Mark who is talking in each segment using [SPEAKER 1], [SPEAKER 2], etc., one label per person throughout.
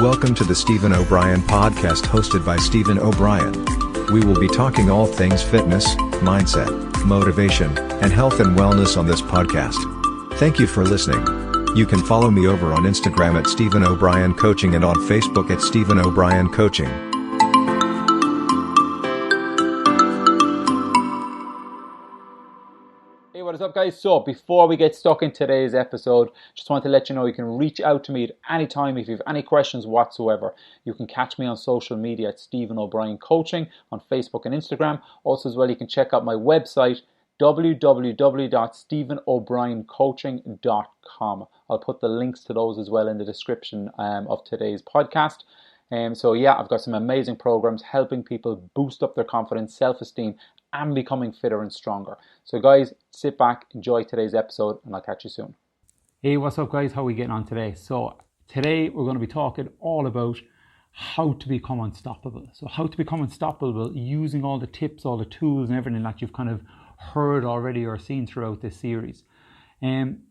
[SPEAKER 1] Welcome to the Stephen O'Brien podcast hosted by Stephen O'Brien. We will be talking all things fitness, mindset, motivation, and health and wellness on this podcast. Thank you for listening. You can follow me over on Instagram at Stephen O'Brien Coaching and on Facebook at Stephen O'Brien Coaching.
[SPEAKER 2] Hey, what is up, guys? So before we get stuck in today's episode, just want to let you know you can reach out to me at any time if you have any questions whatsoever. You can catch me on social media at Stephen O'Brien Coaching on Facebook and Instagram. Also as well, you can check out my website www.stephenobrien.coaching.com. I'll put the links to those as well in the description of today's podcast. So yeah, I've got some amazing programs helping people boost up their confidence, self-esteem, and becoming fitter and stronger. So guys, sit back, enjoy today's episode, and I'll catch you soon. Hey, what's up, guys? How are we getting on today? So today we're going to be talking all about how to become unstoppable. So how to become unstoppable using all the tips, all the tools and everything that you've kind of heard already or seen throughout this series.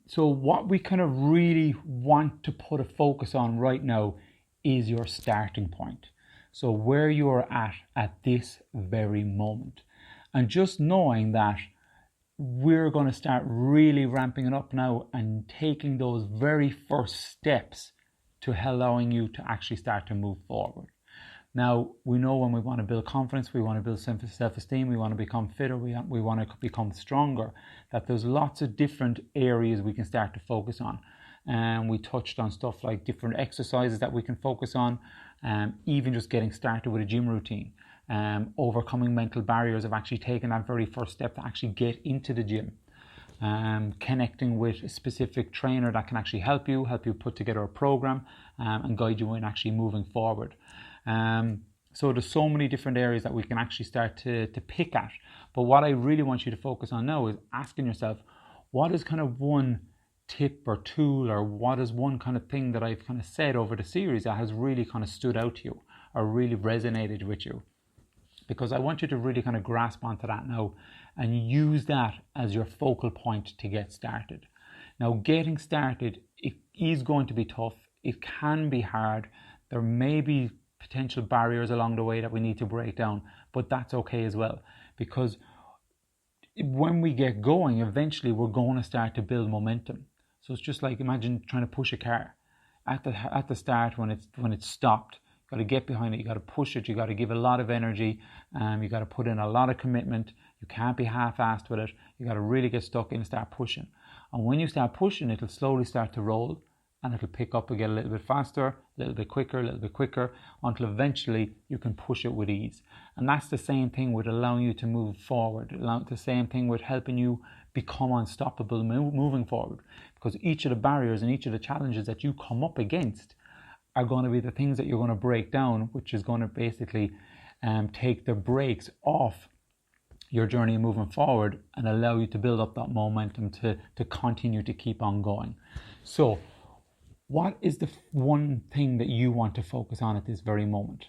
[SPEAKER 2] So what we kind of really want to put a focus on right now is your starting point. So where you are at this very moment. And just knowing that we're going to start really ramping it up now and taking those very first steps to allowing you to actually start to move forward. Now, we know when we want to build confidence, we want to build self-esteem, we want to become fitter, we want to become stronger, that there's lots of different areas we can start to focus on. And we touched on stuff like different exercises that we can focus on, even just getting started with a gym routine. Overcoming mental barriers of actually taking that very first step to actually get into the gym, connecting with a specific trainer that can actually help you put together a program and guide you in actually moving forward. So there's so many different areas that we can actually start to pick at. But what I really want you to focus on now is asking yourself, what is kind of one tip or tool, or what is one kind of thing that I've kind of said over the series that has really kind of stood out to you or really resonated with you? Because I want you to really kind of grasp onto that now and use that as your focal point to get started. Now, getting started, it is going to be tough. It can be hard. There may be potential barriers along the way that we need to break down, but that's okay as well. Because when we get going, eventually we're going to start to build momentum. So it's just like, imagine trying to push a car. At the start, when it's stopped, got to get behind it, you got to push it, you got to give a lot of energy, you got to put in a lot of commitment. You can't be half-assed with it. You got to really get stuck in and start pushing. And when you start pushing, it'll slowly start to roll and it'll pick up again a little bit faster, a little bit quicker, until eventually you can push it with ease. And that's the same thing with allowing you to move forward, the same thing with helping you become unstoppable moving forward. Because each of the barriers and each of the challenges that you come up against are going to be the things that you're going to break down, which is going to basically take the brakes off your journey moving forward and allow you to build up that momentum to continue to keep on going. So what is the one thing that you want to focus on at this very moment?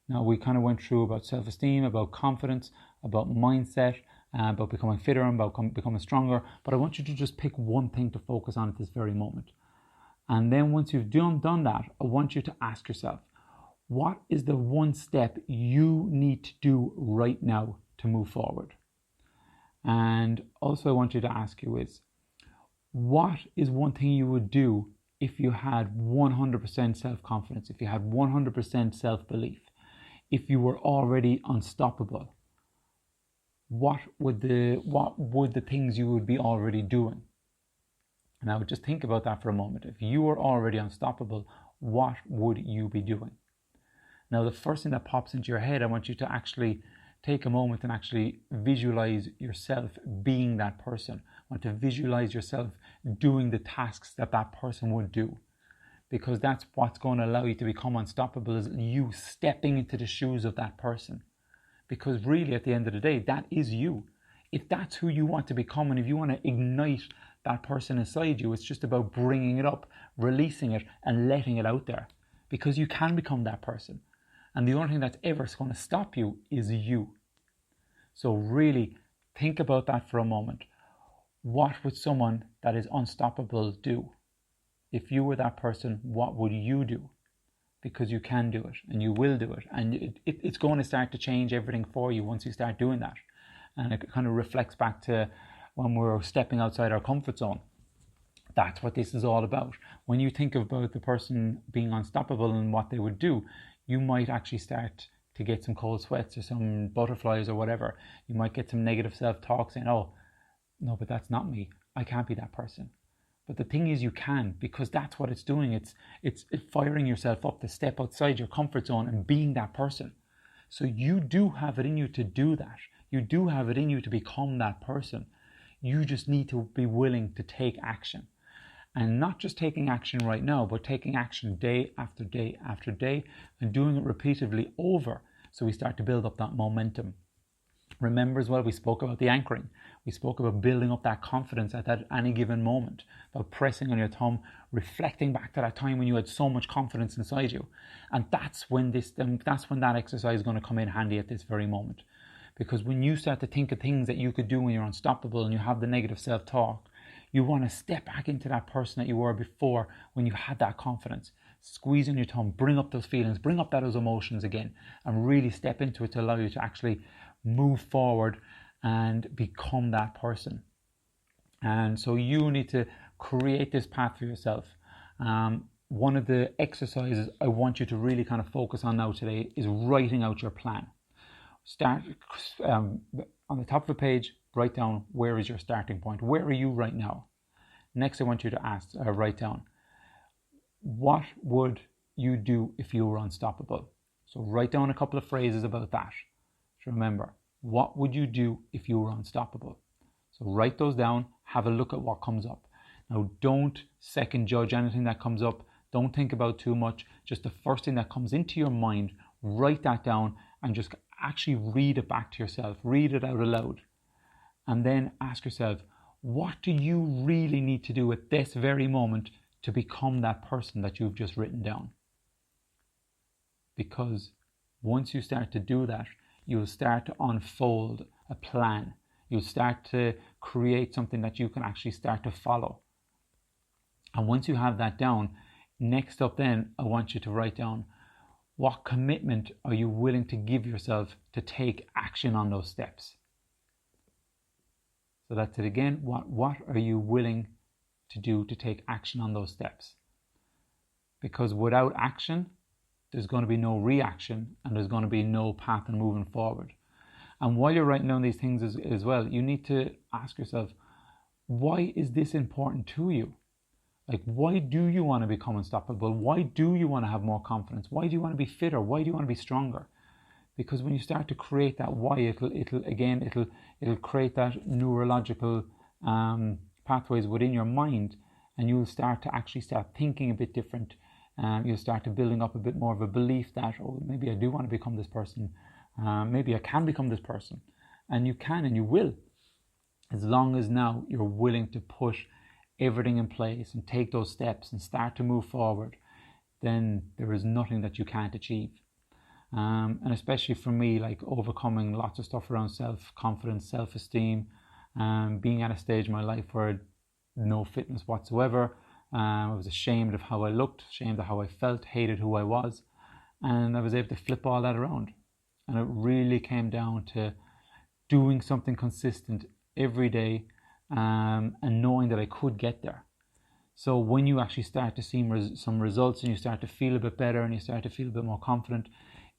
[SPEAKER 2] Now, we kind of went through about self-esteem, about confidence, about mindset, about becoming fitter, and about becoming stronger. But I want you to just pick one thing to focus on at this very moment. And then once you've done that, I want you to ask yourself, what is the one step you need to do right now to move forward? And also I want you to ask you is, what is one thing you would do if you had 100% self-confidence, if you had 100% self-belief, if you were already unstoppable? What would the things you would be already doing? And I would just think about that for a moment. If you were already unstoppable, what would you be doing? Now, the first thing that pops into your head, I want you to actually take a moment and actually visualize yourself being that person. I want to visualize yourself doing the tasks that person would do. Because that's what's going to allow you to become unstoppable, is you stepping into the shoes of that person. Because really, at the end of the day, that is you. If that's who you want to become, and if you want to ignite that person inside you, it's just about bringing it up, releasing it, and letting it out there. Because you can become that person. And the only thing that's ever going to stop you is you. So really think about that for a moment. What would someone that is unstoppable do? If you were that person, what would you do? because you can do it and you will do it, and it's going to start to change everything for you once you start doing that. And it kind of reflects back to when we're stepping outside our comfort zone. That's what this is all about. When you think about the person being unstoppable and what they would do, you might actually start to get some cold sweats or some butterflies or whatever. You might get some negative self-talk saying, oh, no, but that's not me. I can't be that person. But the thing is, you can, because that's what it's doing. It's firing yourself up to step outside your comfort zone and being that person. So you do have it in you to do that. You do have it in you to become that person. You just need to be willing to take action. And not just taking action right now, but taking action day after day after day and doing it repeatedly over. So we start to build up that momentum. Remember as well, we spoke about the anchoring. We spoke about building up that confidence at that any given moment, about pressing on your thumb, reflecting back to that time when you had so much confidence inside you. And that's when that exercise is going to come in handy at this very moment. Because when you start to think of things that you could do when you're unstoppable and you have the negative self-talk, you want to step back into that person that you were before when you had that confidence. Squeeze on your thumb, bring up those feelings, bring up those emotions again, and really step into it to allow you to actually move forward and become that person. And so you need to create this path for yourself. One of the exercises I want you to really kind of focus on now today is writing out your plan. Start on the top of a page, write down where is your starting point. Where are you right now? Next, I want you to write down, what would you do if you were unstoppable? So write down a couple of phrases about that. So remember, what would you do if you were unstoppable? So write those down, have a look at what comes up. Now, don't second judge anything that comes up. Don't think about too much. Just the first thing that comes into your mind, write that down and just actually read it back to yourself. Read it out aloud. And then ask yourself, what do you really need to do at this very moment to become that person that you've just written down? Because once you start to do that, you'll start to unfold a plan. You'll start to create something that you can actually start to follow. And once you have that down, next up then, I want you to write down, what commitment are you willing to give yourself to take action on those steps? So that's it again. What are you willing to do to take action on those steps? Because without action, there's going to be no reaction and there's going to be no path in moving forward. And while you're writing down these things as well, you need to ask yourself, why is this important to you? Like, why do you want to become unstoppable? Why do you want to have more confidence? Why do you want to be fitter? Why do you want to be stronger? Because when you start to create that why, it'll create that neurological pathways within your mind, and you'll start to actually start thinking a bit different. You'll start to building up a bit more of a belief that, oh, maybe I do want to become this person. Maybe I can become this person. And you can and you will, as long as now you're willing to push everything in place and take those steps and start to move forward. Then there is nothing that you can't achieve. And especially for me, like overcoming lots of stuff around self-confidence, self-esteem, being at a stage in my life where I had no fitness whatsoever. I was ashamed of how I looked, ashamed of how I felt, hated who I was. And I was able to flip all that around. And it really came down to doing something consistent every day, and knowing that I could get there. So when you actually start to see some results and you start to feel a bit better and you start to feel a bit more confident,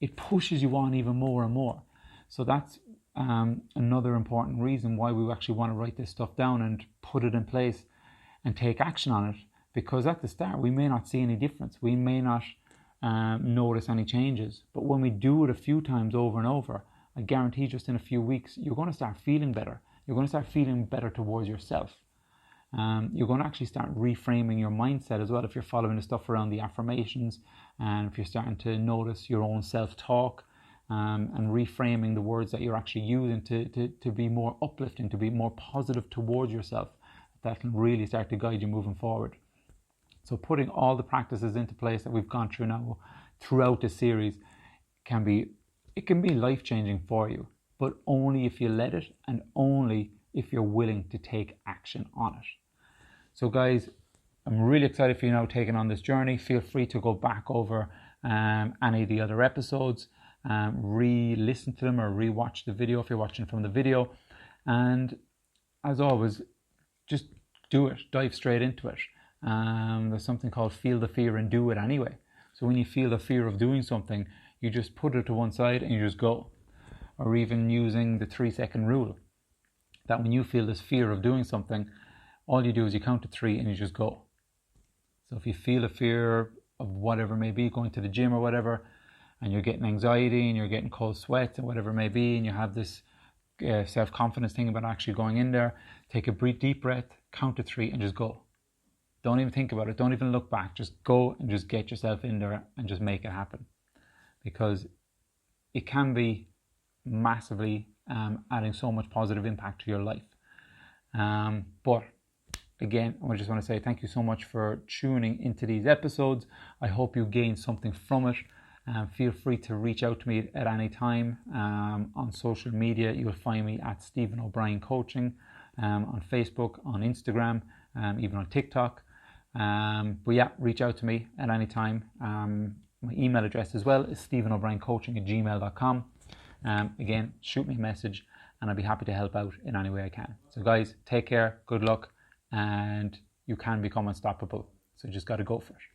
[SPEAKER 2] it pushes you on even more and more. So that's another important reason why we actually want to write this stuff down and put it in place and take action on it. Because at the start, we may not see any difference. We may not notice any changes. But when we do it a few times over and over, I guarantee just in a few weeks, you're going to start feeling better. You're going to start feeling better towards yourself. You're going to actually start reframing your mindset as well if you're following the stuff around the affirmations, and if you're starting to notice your own self-talk, and reframing the words that you're actually using to be more uplifting, to be more positive towards yourself. That can really start to guide you moving forward. So putting all the practices into place that we've gone through now throughout the series can be life-changing for you, but only if you let it and only if you're willing to take action on it. So guys, I'm really excited for you now taking on this journey. Feel free to go back over any of the other episodes, re-listen to them or re-watch the video if you're watching from the video. And as always, just do it, dive straight into it. There's something called feel the fear and do it anyway. So when you feel the fear of doing something, you just put it to one side and you just go. Or even using the 3-second rule, that when you feel this fear of doing something, all you do is you count to 3 and you just go. So if you feel a fear of whatever it may be, going to the gym or whatever, and you're getting anxiety and you're getting cold sweats and whatever it may be, and you have this self-confidence thing about actually going in there, take a deep breath, count to 3 and just go. Don't even think about it. Don't even look back. Just go and just get yourself in there and just make it happen. Because it can be massively adding so much positive impact to your life. But again, I just want to say thank you so much for tuning into these episodes. I hope you gained something from it. Feel free to reach out to me at any time on social media. You will find me at Stephen O'Brien Coaching on Facebook, on Instagram, even on TikTok. But yeah, reach out to me at any time. My email address as well is stephenobrien.coaching@gmail.com. Again, shoot me a message and I'll be happy to help out in any way I can. So guys, take care, good luck, and you can become unstoppable. So you just got to go for it.